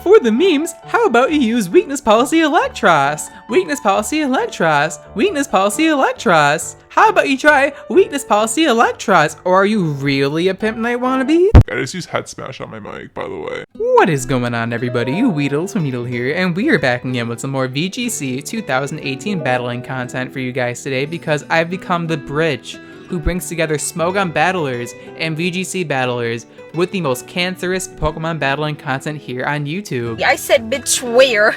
for the memes, how about you use Weakness Policy Eelektross? Weakness Policy Eelektross. Weakness Policy Eelektross. How about you try Weakness Policy Eelektross? Or are you really a PIMPNITE wannabe? I just use head smash on my mic, by the way. What is going on, everybody? WeedleTwineedle here, and we are back again with some more VGC 2018 battling content for you guys today because I've become the bridge who brings together smogon battlers and VGC battlers with the most cancerous Pokemon battling content here on YouTube. I said betwear.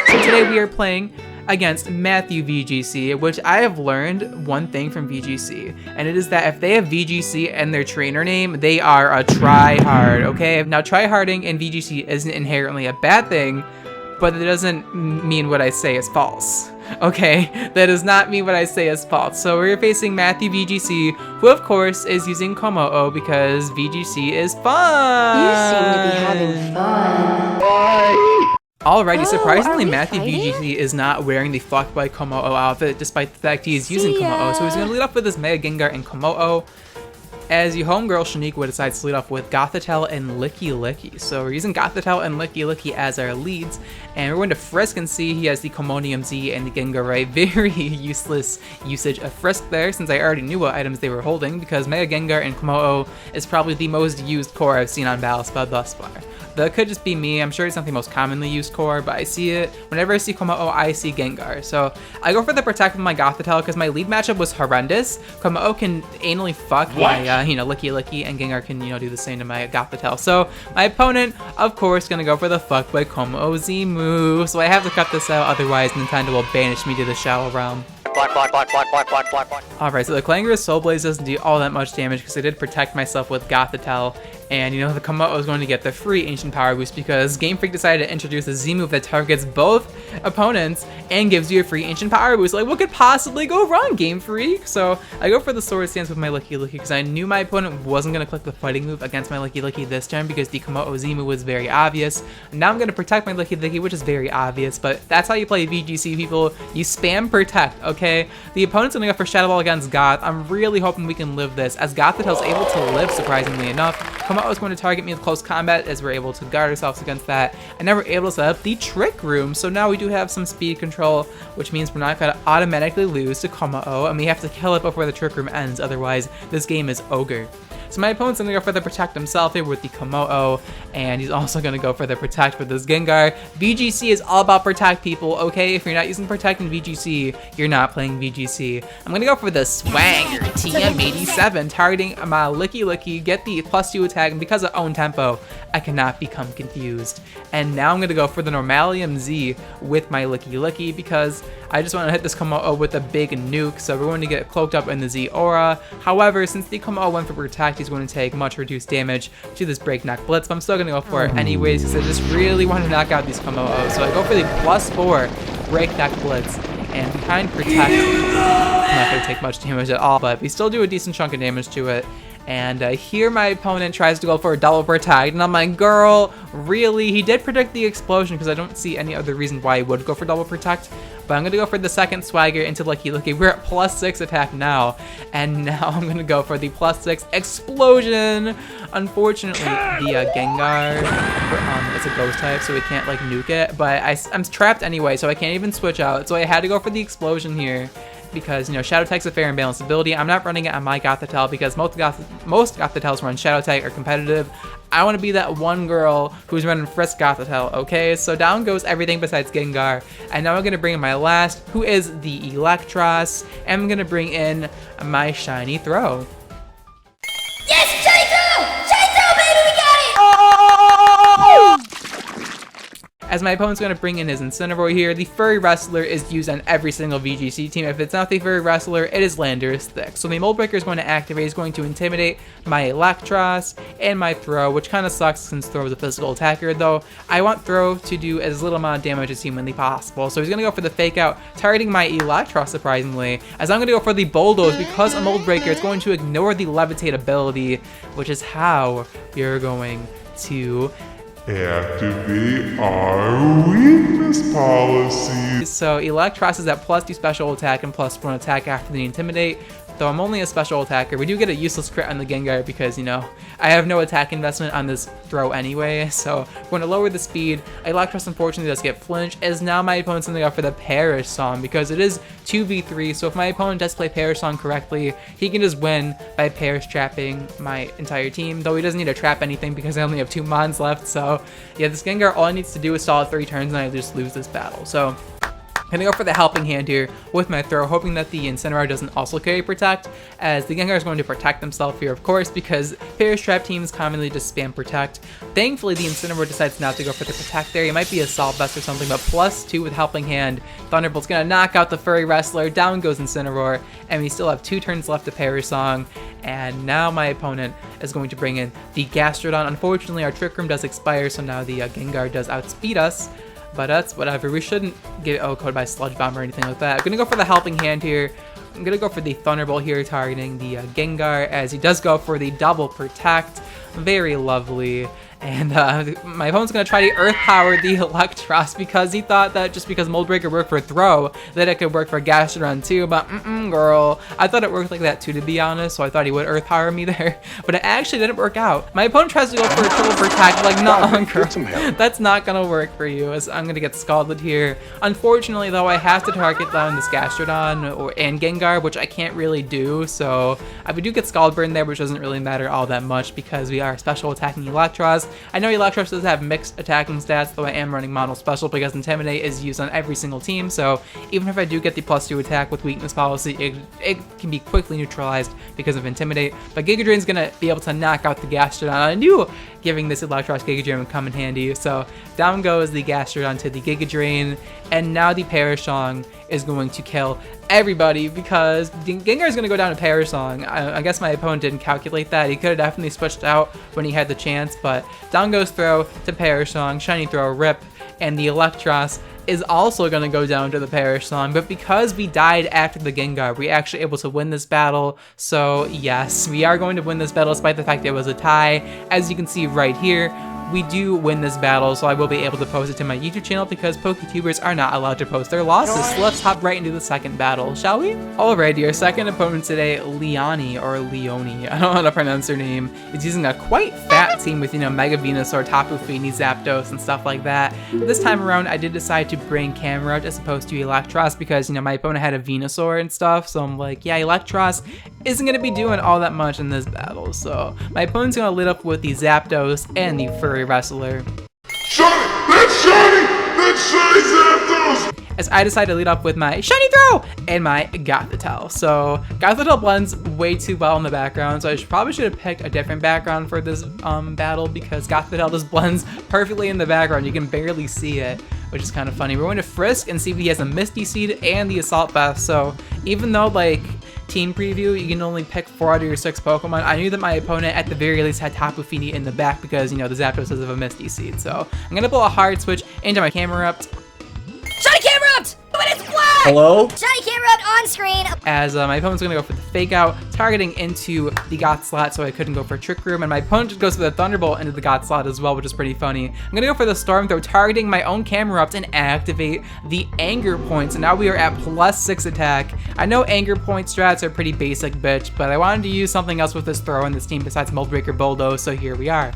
So today we are playing against Matthew VGC, which I have learned one thing from VGC, and it is that if they have VGC in their trainer name, they are a tryhard, okay? Now, tryharding in VGC isn't inherently a bad thing, but it doesn't mean what I say is false. Okay, that does not mean what I say is false. So we're facing Matthew VGC, who of course is using Kommo-o because VGC is fun. You seem to be having fun. Alrighty, surprisingly, Matthew VGC is not wearing the fuckboy Kommo-o outfit, despite the fact he is using Kommo-o. So he's gonna lead off with his Mega Gengar and Kommo-o, as your homegirl Shaniqua decides to lead off with Gothitelle and Licky. So we're using Gothitelle and Licky as our leads, and we're going to Frisk and see. He has the Commonium-Z and the Gengar. Very useless usage of Frisk there, since I already knew what items they were holding, because Mega Gengar and Kommo-o is probably the most used core I've seen on Battlespud thus far. That could just be me. I'm sure it's not the most commonly used core, but I see it. Whenever I see Kommo-o, I see Gengar. So I go for the Protect with my Gothitelle because my lead matchup was horrendous. Kommo-o can anally fuck my, Licky, and Gengar can, do the same to my Gothitelle. So my opponent, of course, gonna go for the fuckboy Kommo-o-Z move. So I have to cut this out, otherwise Nintendo will banish me to the shallow realm. Alright, so the Clangerous Soul Blaze doesn't do all that much damage because I did protect myself with Gothitelle, and the Kommo-o is going to get the free Ancient Power Boost because Game Freak decided to introduce a Z move that targets both opponents and gives you a free Ancient Power Boost. Like, what could possibly go wrong, Game Freak? So I go for the Sword Stance with my Licky because I knew my opponent wasn't going to click the fighting move against my Licky this turn because the Kommo-o Z move was very obvious. Now I'm going to protect my Licky, which is very obvious, but that's how you play VGC, people. You spam protect, okay? The opponent's going to go for Shadow Ball against Goth. I'm really hoping we can live this, as Gothitelle's able to live, surprisingly enough. Kommo-o is going to target me with close combat, as we're able to guard ourselves against that, and now we're able to set up the Trick Room. So now we do have some speed control, which means we're not going to automatically lose to Kommo-o, and we have to kill it before the Trick Room ends, otherwise this game is ogre. So my opponent's gonna go for the Protect himself here with the Kommo-o, and he's also gonna go for the Protect with this Gengar. VGC is all about Protect, people, okay? If you're not using Protect in VGC, you're not playing VGC. I'm gonna go for the Swagger TM87, targeting my Licky, get the +2 attack, and because of own tempo, I cannot become confused. And now I'm gonna go for the Normalium-Z with my Licky because I just want to hit this Kommo-o with a big nuke, so we're going to get cloaked up in the Z aura. However, since the Kommo-o went for Protect, he's going to take much reduced damage to this Breakneck Blitz, but I'm still going to go for it anyways because I just really want to knock out these Kommo-os. So I go for the +4 Breakneck Blitz, and behind Protect, I'm not going to take much damage at all, but we still do a decent chunk of damage to it. And here my opponent tries to go for a double Protect, and I'm like, girl, really? He did predict the explosion because I don't see any other reason why he would go for double Protect. But I'm going to go for the second Swagger into Licky. We're at +6 attack now, and now I'm going to go for the +6 explosion. Unfortunately, the Gengar, it's a ghost type, so we can't nuke it, but I'm trapped anyway, so I can't even switch out. So I had to go for the explosion here, because Shadow Type's a fair and balanced ability. I'm not running it on my Gothitelle because most Gothitelles run Shadow Type or competitive. I want to be that one girl who's running Frisk Gothitelle, okay? So down goes everything besides Gengar, and now I'm going to bring in my last, who is the Eelektross, and I'm going to bring in my Shiny Throw. Yes, Shiny Throw! Shiny Throw, baby, we got it! As my opponent's going to bring in his Incineroar here, the Furry Wrestler is used on every single VGC team. If it's not the Furry Wrestler, it is Landorus. So the Mold Breaker is going to activate. He's going to intimidate my Eelektross and my Throw, which kind of sucks since Throw is a physical attacker, though I want Throw to do as little amount of damage as humanly possible. So he's going to go for the Fake Out, targeting my Eelektross, surprisingly, as I'm going to go for the Bulldoze because a Mold Breaker is going to ignore the Levitate ability, which is how we are going to activate our weakness policy. So Eelektross is at +2 special attack and +1 attack after the Intimidate. though I'm only a special attacker. We do get a useless crit on the Gengar because, you know, I have no attack investment on this throw anyway. So we're going to lower the speed. Eelektross unfortunately does get flinch, as now my opponent's going to go for the Perish Song because it is 2v3. So if my opponent does play Perish Song correctly, he can just win by Perish trapping my entire team, though he doesn't need to trap anything because I only have 2 mons left. So yeah, this Gengar, all it needs to do is solid 3 turns and I just lose this battle. So I'm gonna go for the Helping Hand here with my throw, hoping that the Incineroar doesn't also carry Protect, as the Gengar is going to protect himself here, of course, because Perish Trap teams commonly just spam Protect. Thankfully, the Incineroar decides not to go for the Protect there. It might be a Assault Vest or something, but +2 with Helping Hand. Thunderbolt's gonna knock out the Furry Wrestler. Down goes Incineroar, and we still have 2 turns left to Perish Song. And now my opponent is going to bring in the Gastrodon. Unfortunately, our Trick Room does expire, so now the Gengar does outspeed us. But that's whatever. We shouldn't get O-code by Sludge Bomb or anything like that. I'm going to go for the Helping Hand here. I'm going to go for the Thunderbolt here, targeting the Gengar, as he does go for the double Protect. Very lovely. And my opponent's going to try to Earth Power the Eelektross because he thought that just because Mold Breaker worked for Throw, that it could work for Gastrodon too. But girl. I thought it worked like that too, to be honest, so I thought he would Earth Power me there. But it actually didn't work out. My opponent tries to go for a triple Protect, like, no, girl. That's not going to work for you, as I'm going to get Scalded here. Unfortunately, though, I have to target down this Gastrodon and Gengar, which I can't really do. So I do get Scald Burn there, which doesn't really matter all that much because we are special attacking Eelektross. I know Eelektross does have mixed attacking stats, though I am running Mono Special because Intimidate is used on every single team, so even if I do get the +2 attack with Weakness Policy, it can be quickly neutralized because of Intimidate. But Giga Drain's gonna be able to knock out the Gastrodon. I knew giving this Eelektross Giga Drain would come in handy, so down goes the Gastrodon to the Giga Drain, and now the Perish Song is going to kill everybody because Gengar is going to go down to Perish Song. I guess my opponent didn't calculate that. He could have definitely switched out when he had the chance, but down goes Throw to Perish Song, Shiny Throw, Rip, and the Eelektross is also going to go down to the Perish Song, but because we died after the Gengar, we're actually able to win this battle. So yes, we are going to win this battle despite the fact it was a tie. As you can see right here, we do win this battle, so I will be able to post it to my YouTube channel because Poketubers are not allowed to post their losses. So let's hop right into the second battle, shall we? Alrighty, our second opponent today, Leonie, or Leonie, I don't know how to pronounce her name, is using a quite fat team with, you know, Mega Venusaur, Tapu Fini, Zapdos, and stuff like that. This time around, I did decide to bring Camerupt as opposed to Eelektross because, you know, my opponent had a Venusaur and stuff, so I'm like, yeah, Eelektross isn't going to be doing all that much in this battle. So my opponent's going to lead up with the Zapdos and the Furry Wrestler. Shiny! That's shiny! That's shiny Zapdos! As I decide to lead up with my Shiny Throw and my Gothitelle. So Gothitelle blends way too well in the background, so I probably should have picked a different background for this battle because Gothitelle just blends perfectly in the background. You can barely see it, which is kind of funny. We're going to Frisk and see if he has a Misty Seed and the Assault Vest. So even though, like, team preview, you can only pick 4 out of your 6 Pokemon, I knew that my opponent at the very least had Tapu Fini in the back because, you know, the Zapdos does have a Misty Seed. So I'm going to pull a hard switch into my Camerupt. Shiny Camerupt! But it's black! Hello? Shiny Camerupt on screen! As my opponent's going to go for the Fake Out, targeting into the Goth slot so I couldn't go for Trick Room, and my opponent just goes for the Thunderbolt into the Goth slot as well, which is pretty funny. I'm going to go for the Storm Throw, targeting my own Camerupt and activate the Anger Point, so now we are at +6 attack. I know Anger Point strats are pretty basic, bitch, but I wanted to use something else with this throw in this team besides Mold Breaker Bulldoze, so here we are.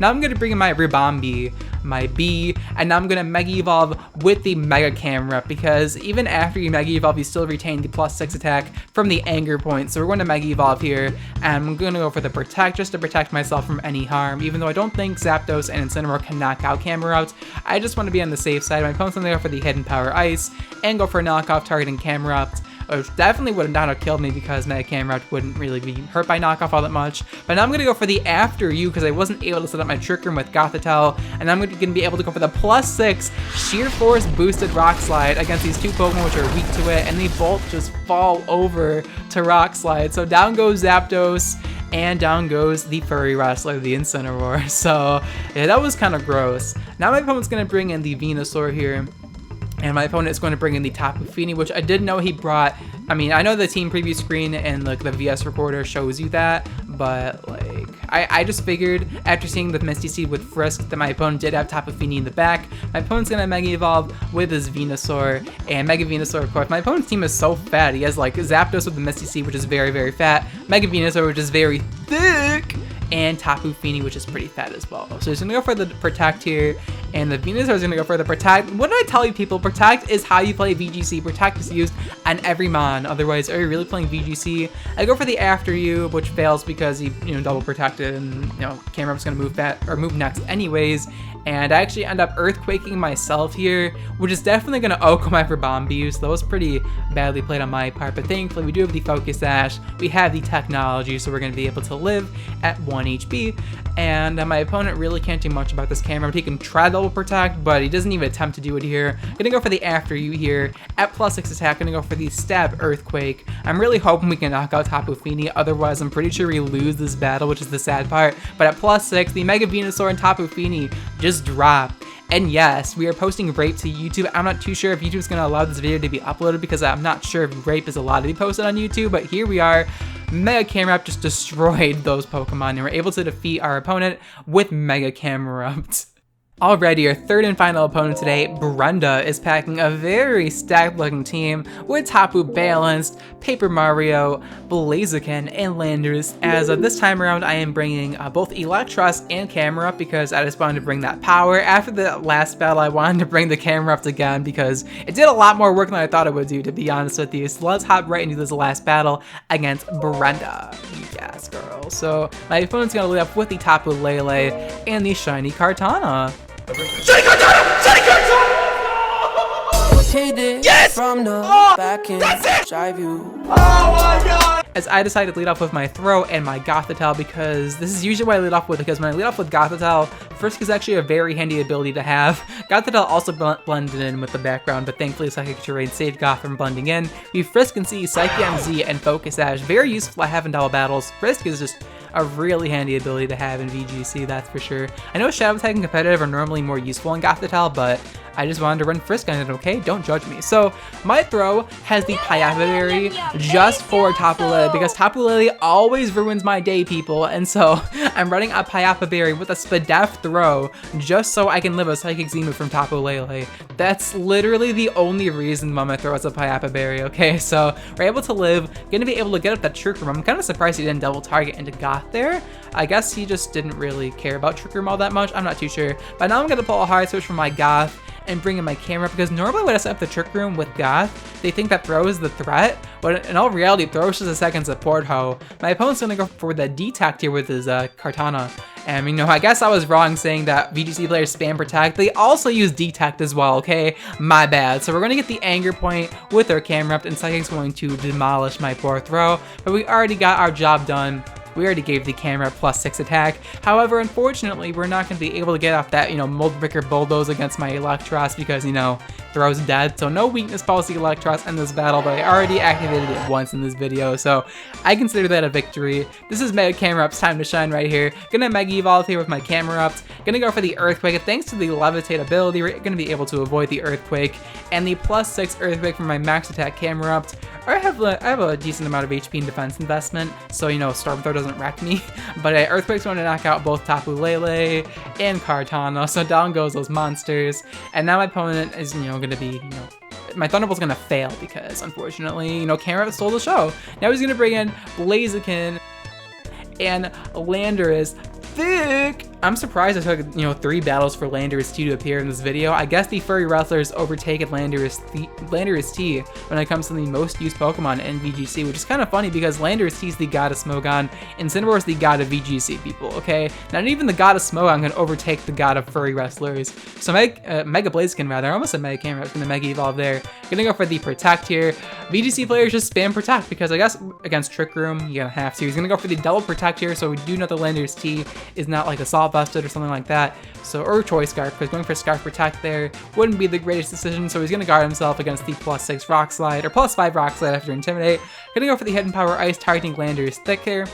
Now I'm going to bring in my Ribombee, my B, and now I'm going to Mega Evolve with the Mega Camerupt because even after you Mega Evolve, you still retain the +6 attack from the Anger Point. So we're going to Mega Evolve here, and I'm going to go for the Protect just to protect myself from any harm. Even though I don't think Zapdos and Incineroar can knock out Camerupt, I just want to be on the safe side. My opponent's going to go for the Hidden Power Ice and go for a knockoff targeting Camerupt, which definitely would not have killed me because Mega Camerupt wouldn't really be hurt by knockoff all that much. But now I'm going to go for the After You because I wasn't able to set up my Trick Room with Gothitelle, and I'm going to be able to go for the +6 Sheer Force boosted Rock Slide against these 2 Pokemon which are weak to it, and they both just fall over to Rock Slide. So down goes Zapdos, and down goes the Furry Wrestler, the Incineroar. So yeah, that was kind of gross. Now my opponent's going to bring in the Venusaur here, and my opponent is going to bring in the Tapu Fini, which I did know he brought. I mean, I know the team preview screen and like the VS recorder shows you that, but like I just figured after seeing the Misty Seed with Frisk that my opponent did have Tapu Fini in the back. My opponent's gonna Mega Evolve with his Venusaur and Mega Venusaur, of course. My opponent's team is so fat. He has like Zapdos with the Misty Seed, which is very, very fat, Mega Venusaur, which is very thick, and Tapu Fini, which is pretty fat as well. So he's gonna go for the Protect here, and the Venusaur is gonna go for the Protect. What did I tell you, people? Protect is how you play VGC. Protect is used on every mon. Otherwise, are you really playing VGC? I go for the After You, which fails because he, double protected, and Camerup's gonna move move next anyways. And I actually end up Earthquaking myself here, which is definitely gonna OHKO my Bombi, so that was pretty badly played on my part. But thankfully, we do have the Focus Sash, we have the technology, so we're gonna be able to live at 1 HP. And my opponent really can't do much about this Camerupt. He can try double protect, but he doesn't even attempt to do it here. Gonna go for the After You here at +6 attack. Gonna go for the Stab Earthquake. I'm really hoping we can knock out Tapu Fini, otherwise I'm pretty sure we lose this battle, which is the sad part. But at +6, the Mega Venusaur and Tapu Fini just drop. And yes, we are posting Rape to YouTube. I'm not too sure if YouTube's gonna allow this video to be uploaded because I'm not sure if Rape is allowed to be posted on YouTube, but here we are. Mega Camerupt just destroyed those Pokemon, and we're able to defeat our opponent with Mega Camerupt. Already, our third and final opponent today, Brenda, is packing a very stacked looking team with Tapu Balanced, Paper Mario, Blaziken, and Landorus. As this time around, I am bringing both Eelektross and Camerupt because I just wanted to bring that power. After the last battle, I wanted to bring the Camerupt again because it did a lot more work than I thought it would do, to be honest with you. So let's hop right into this last battle against Brenda. Yes, girl. So my opponent's going to lead up with the Tapu Lele and the Shiny Kartana. Shiny Kartana! Shiny Kartana! Yes! From the back end, drive you. Oh my god! As I decided to lead off with my Throw and my Gothitelle because this is usually what I lead off with, because when I lead off with Gothitelle, Frisk is actually a very handy ability to have. Gothitelle also blended in with the background, but thankfully Psychic Terrain saved Goth from blending in. We Frisk and see Psyche MZ and Focus Sash, very useful to have in double battles. Frisk is just a really handy ability to have in VGC, that's for sure. I know Shadow Tag and Competitive are normally more useful in Gothitelle, but I just wanted to run Frisk on it, okay? Don't judge me. So my Throw has the aBaby just for Tapu Lele because Tapu Lele always ruins my day, people. And so I'm running a aBaby with a Spadef Throw just so I can live a Psychic Z move from Tapu Lele. That's literally the only reason why my Throw is a aBaby, okay? So we're able to live, gonna be able to get up that Trick Room. I'm kind of surprised he didn't double target into Goth there. I guess he just didn't really care about Trick Room all that much. I'm not too sure. But now I'm gonna pull a hard switch from my Goth and bring in my camera because normally when I set up the Trick Room with Goth, they think that Throw is the threat, but in all reality, Throw is just a second support hoe. My opponent's gonna go for the Detect here with his Kartana. And I guess I was wrong saying that VGC players spam Protect. They also use Detect as well, okay? My bad. So we're gonna get the Anger Point with our Camerupt, and Psychic's going to demolish my poor Throw, but we already got our job done. We already gave the camera +6 attack. However, unfortunately, we're not going to be able to get off that, Mold Breaker Bulldoze against my Eelektross because, Throw's dead. So no Weakness Policy Eelektross in this battle, but I already activated it once in this video. So I consider that a victory. This is Mega Camerupt's time to shine right here. Gonna Mega Evolve here with my Camerupt. Gonna go for the Earthquake. Thanks to the Levitate ability, we're gonna be able to avoid the Earthquake. And the +6 Earthquake for my max attack Camerupt. I have a decent amount of HP and defense investment, so Storm Throw doesn't wreck me. But Earthquake's going to knock out both Tapu Lele and Kartana, so down goes those monsters. And now my opponent is going to be my Thunderbolt's going to fail because unfortunately Camerupt stole the show. Now he's going to bring in Blaziken and Landorus. Thick. I'm surprised it took 3 battles for Landorus T to appear in this video. I guess the furry wrestlers overtaken Landorus T when it comes to the most used Pokemon in VGC, which is kind of funny because Landorus T is the god of Smogon and Cinnamoroar is the god of VGC, people, okay? Not even the god of Smogon can overtake the god of furry wrestlers. So Mega Blaziken, rather, I almost said Mega Camerupt, gonna Mega Evolve there. Gonna go for the Protect here. VGC players just spam Protect because I guess against Trick Room, you're gonna have to. He's gonna go for the double Protect here, so we do know the Landorus T is not like Assault Busted or something like that. So, or Choice Scarf, because going for Scarf Protect there wouldn't be the greatest decision, so he's going to guard himself against the +6 Rock Slide, or +5 Rock Slide after Intimidate. Going to go for the Hidden Power Ice, targeting Landorus Thick here,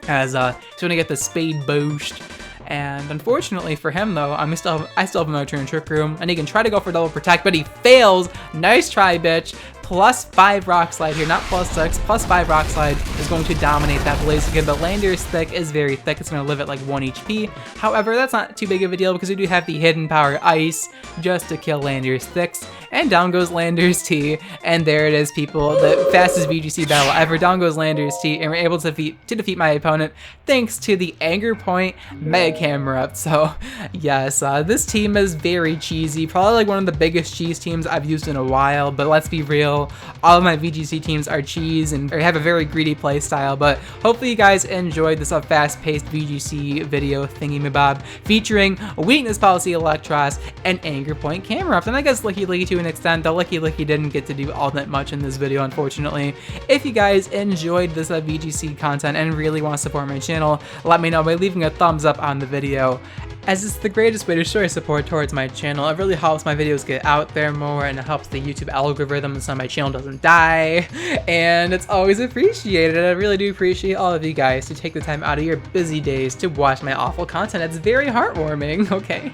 as he's going to get the Spade boost. And unfortunately for him though, I still have him out in Trick Room, and he can try to go for double protect, but he fails. Nice try, bitch. +5 Rock Slide here, not +6, +5 Rock Slide is going to dominate that Blaziken, but Landorus thick is very thick. It's going to live at like 1 HP. However, that's not too big of a deal because we do have the hidden power Ice just to kill Landorus thicks. And down goes Lando-T, and there it is, people, the fastest VGC battle ever. Down goes Lando-T, and we're able to defeat my opponent thanks to the Anger Point Mega Camera. So yes, this team is very cheesy, probably like one of the biggest cheese teams I've used in a while, but let's be real, all of my VGC teams are cheese and have a very greedy play style. But hopefully you guys enjoyed this fast-paced VGC video thingy-mabob featuring Weakness Policy Eelektross and Anger Point Camera. And I guess Licky to an extent, though Licky didn't get to do all that much in this video, unfortunately. If you guys enjoyed this VGC content and really want to support my channel, let me know by leaving a thumbs up on the video, as it's the greatest way to show your support towards my channel. It really helps my videos get out there more, and it helps the YouTube algorithm so my channel doesn't die, and it's always appreciated. I really do appreciate all of you guys to take the time out of your busy days to watch my awful content. It's very heartwarming, okay?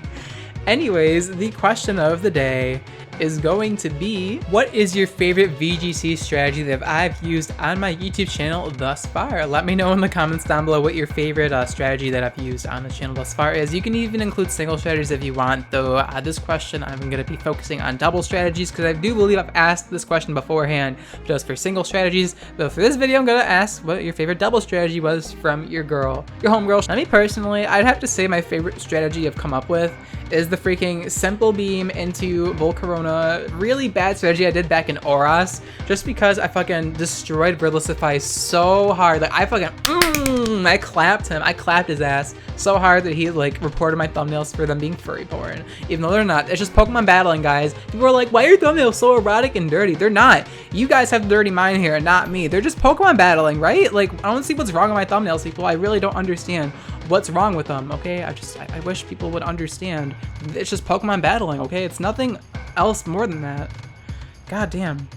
Anyways, the question of the day is going to be, what is your favorite VGC strategy that I've used on my YouTube channel thus far? Let me know in the comments down below what your favorite strategy that I've used on the channel thus far is. You can even include single strategies if you want, though this question I'm going to be focusing on double strategies because I do believe I've asked this question beforehand just for single strategies. Though for this video I'm going to ask what your favorite double strategy was from your homegirl. Me personally, I'd have to say my favorite strategy I've come up with is the freaking simple beam into Volcarona. Really bad strategy I did back in Oras, just because I fucking destroyed Bridlesify so hard. Like I fucking I clapped him. I clapped his ass so hard that he like reported my thumbnails for them being furry porn, even though they're not. It's just Pokemon battling, guys. People are like, why are your thumbnails so erotic and dirty? They're not. You guys have the dirty mind here, not me. They're just Pokemon battling, right? Like I don't see what's wrong with my thumbnails, people. I really don't understand what's wrong with them, okay? I wish people would understand. It's just Pokemon battling, okay? It's nothing else more than that. God damn.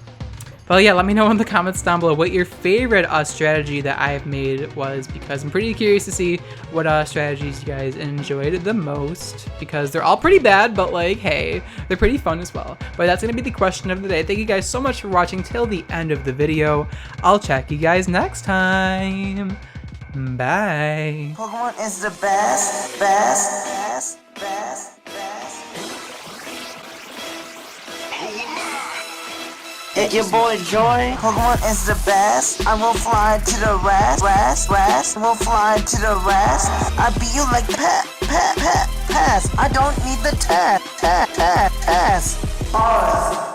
But yeah, let me know in the comments down below what your favorite strategy that I've made was, because I'm pretty curious to see what strategies you guys enjoyed the most, because they're all pretty bad, but like, hey, they're pretty fun as well. But that's gonna be the question of the day. Thank you guys so much for watching till the end of the video. I'll check you guys next time. Bye. Pokemon is the best. It's your boy Joy. Pokemon is the best. I will fly to the rest. Will fly to the rest. I beat you like pass. I don't need the test.